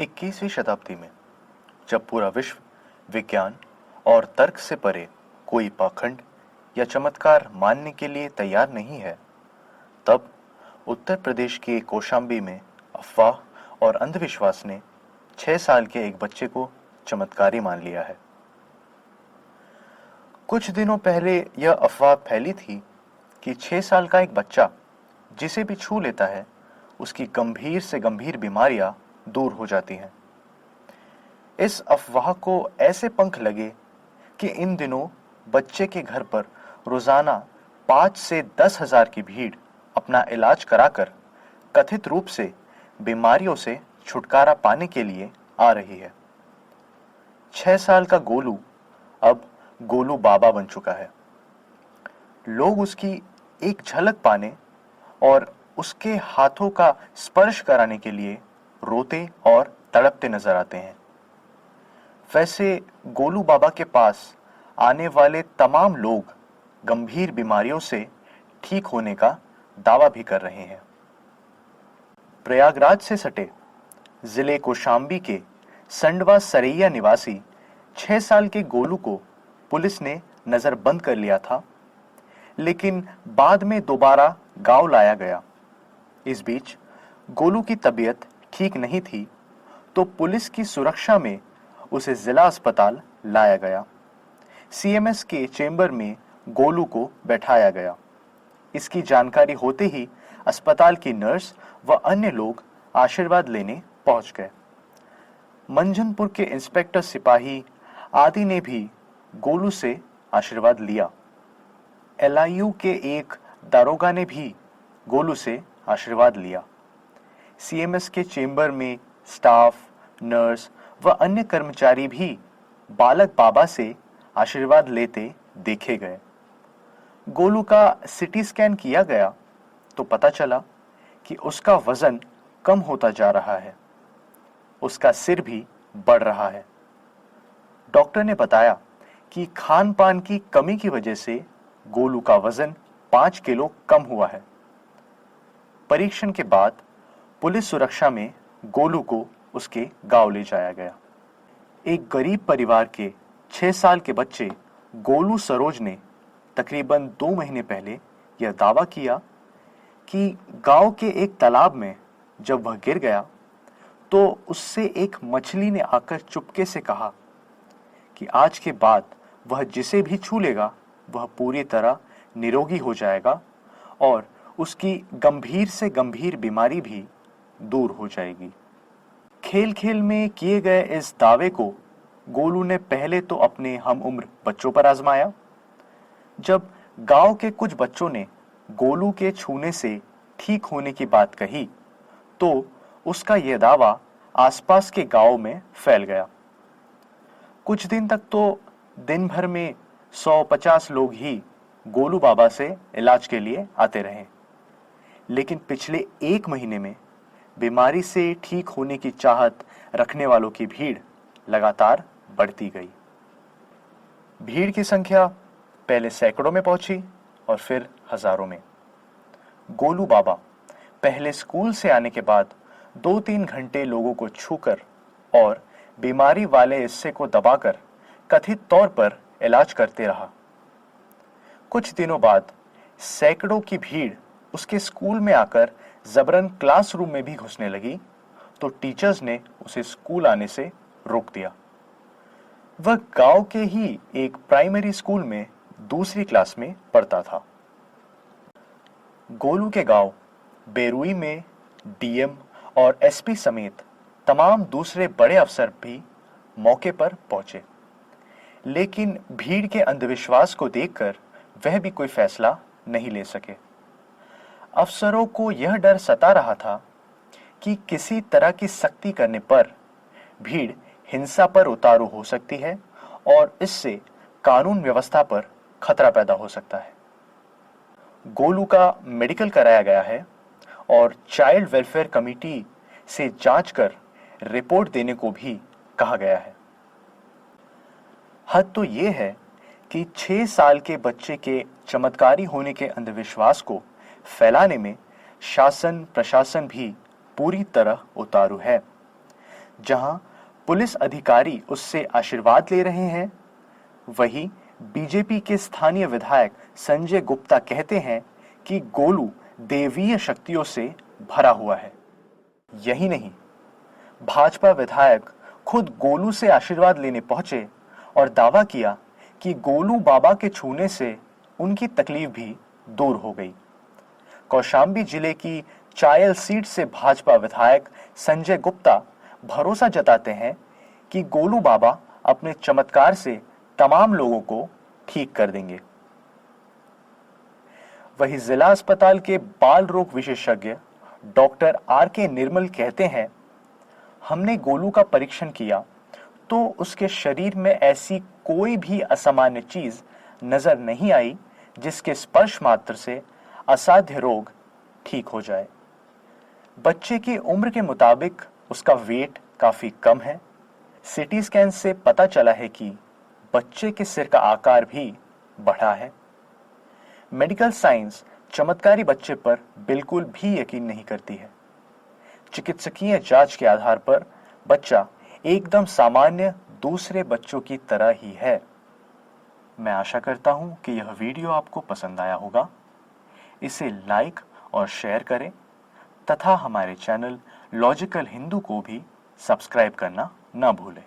21वीं शताब्दी में जब पूरा विश्व विज्ञान और तर्क से परे कोई पाखंड या चमत्कार मानने के लिए तैयार नहीं है, तब उत्तर प्रदेश के कौशाम्बी में अफवाह और अंधविश्वास ने 6 साल के एक बच्चे को चमत्कारी मान लिया है। कुछ दिनों पहले यह अफवाह फैली थी कि 6 साल का एक बच्चा जिसे भी छू लेता है, उसकी गंभीर से गंभीर बीमारियां दूर हो जाती हैं। इस अफवाह को ऐसे पंख लगे कि इन दिनों बच्चे के घर पर रोजाना 5 से 10,000 की भीड़ अपना इलाज कराकर कथित रूप से बीमारियों से छुटकारा पाने के लिए आ रही है। 6 साल का गोलू अब गोलू बाबा बन चुका है। लोग उसकी एक झलक पाने और उसके हाथों का स्पर्श कराने के लिए रोते और तड़पते नजर आते हैं। वैसे गोलू बाबा के पास आने वाले तमाम लोग गंभीर बीमारियों से ठीक होने का दावा भी कर रहे हैं। प्रयागराज से सटे जिले कौशाम्बी के संडवा सरैया निवासी 6 साल के गोलू को पुलिस ने नजरबंद कर लिया था, लेकिन बाद में दोबारा गांव लाया गया। इस बीच गोलू की तबीयत ठीक नहीं थी, तो पुलिस की सुरक्षा में उसे जिला अस्पताल लाया गया। सीएमएस के चेंबर में गोलू को बैठाया गया। इसकी जानकारी होते ही अस्पताल की नर्स व अन्य लोग आशीर्वाद लेने पहुंच गए। मंझनपुर के इंस्पेक्टर सिपाही आदि ने भी गोलू से आशीर्वाद लिया। एलआईयू के एक दारोगा ने भी गोलू से आशीर्वाद लिया। सीएमएस के चेंबर में स्टाफ, नर्स व अन्य कर्मचारी भी बालक बाबा से आशीर्वाद लेते देखे गए। गोलू का सीटी स्कैन किया गया तो पता चला कि उसका वजन कम होता जा रहा है। उसका सिर भी बढ़ रहा है। डॉक्टर ने बताया कि खान पान की कमी की वजह से गोलू का वजन 5 किलो कम हुआ है। परीक्षण के बाद पुलिस सुरक्षा में गोलू को उसके गांव ले जाया गया। एक गरीब परिवार के 6 साल के बच्चे गोलू सरोज ने तकरीबन 2 महीने पहले यह दावा किया कि गांव के एक तालाब में जब वह गिर गया तो उससे एक मछली ने आकर चुपके से कहा कि आज के बाद वह जिसे भी छू लेगा वह पूरी तरह निरोगी हो जाएगा और उसकी गंभीर से गंभीर बीमारी भी दूर हो जाएगी। खेल खेल में किए गए इस दावे को गोलू ने पहले तो अपने हम उम्र बच्चों पर आजमाया। जब गांव के कुछ बच्चों ने गोलू के छूने से ठीक होने की बात कही तो उसका यह दावा आसपास के गांव में फैल गया। कुछ दिन तक तो दिन भर में 150 लोग ही गोलू बाबा से इलाज के लिए आते रहे, लेकिन पिछले 1 महीने में बीमारी से ठीक होने की चाहत रखने वालों की भीड़ लगातार बढ़ती गई। भीड़ की संख्या पहले सैकड़ों में पहुंची और फिर हजारों में। गोलू बाबा पहले स्कूल से आने के बाद 2-3 घंटे लोगों को छूकर और बीमारी वाले हिस्से को दबाकर कथित तौर पर इलाज करते रहा। कुछ दिनों बाद सैकड़ों की भीड़ उसके स्कूल में आकर जबरन क्लासरूम में भी घुसने लगी तो टीचर्स ने उसे स्कूल आने से रोक दिया। वह गांव के ही एक प्राइमरी स्कूल में दूसरी क्लास में पढ़ता था। गोलू के गांव बेरुई में डीएम और एसपी समेत तमाम दूसरे बड़े अफसर भी मौके पर पहुंचे, लेकिन भीड़ के अंधविश्वास को देखकर वह भी कोई फैसला नहीं ले सके। अफसरों को यह डर सता रहा था कि किसी तरह की सख्ती करने पर भीड़ हिंसा पर उतारू हो सकती है और इससे कानून व्यवस्था पर खतरा पैदा हो सकता है। गोलू का मेडिकल कराया गया है और चाइल्ड वेलफेयर कमेटी से जांच कर रिपोर्ट देने को भी कहा गया है। हद तो यह है कि 6 साल के बच्चे के चमत्कारी होने के अंधविश्वास को फैलाने में शासन प्रशासन भी पूरी तरह उतारू है। जहां पुलिस अधिकारी उससे आशीर्वाद ले रहे हैं, वहीं बीजेपी के स्थानीय विधायक संजय गुप्ता कहते हैं कि गोलू देवीय शक्तियों से भरा हुआ है। यही नहीं, भाजपा विधायक खुद गोलू से आशीर्वाद लेने पहुंचे और दावा किया कि गोलू बाबा के छूने से उनकी तकलीफ भी दूर हो गई। कौशांबी जिले की चायल सीट से भाजपा विधायक संजय गुप्ता भरोसा जताते हैं कि गोलू बाबा अपने चमत्कार से तमाम लोगों को ठीक कर देंगे। वहीं जिला अस्पताल के बाल रोग विशेषज्ञ डॉक्टर R.K. निर्मल कहते हैं, हमने गोलू का परीक्षण किया तो उसके शरीर में ऐसी कोई भी असामान्य चीज नजर नहीं आई जिसके स्पर्श मात्र से असाध्य रोग ठीक हो जाए। बच्चे की उम्र के मुताबिक उसका वेट काफी कम है। सीटी स्कैन से पता चला है कि बच्चे के सिर का आकार भी बढ़ा है। मेडिकल साइंस चमत्कारी बच्चे पर बिल्कुल भी यकीन नहीं करती है। चिकित्सकीय जांच के आधार पर बच्चा एकदम सामान्य दूसरे बच्चों की तरह ही है। मैं आशा करता हूं कि यह वीडियो आपको पसंद आया होगा। इसे लाइक और शेयर करें तथा हमारे चैनल लॉजिकल हिंदू को भी सब्सक्राइब करना न भूलें।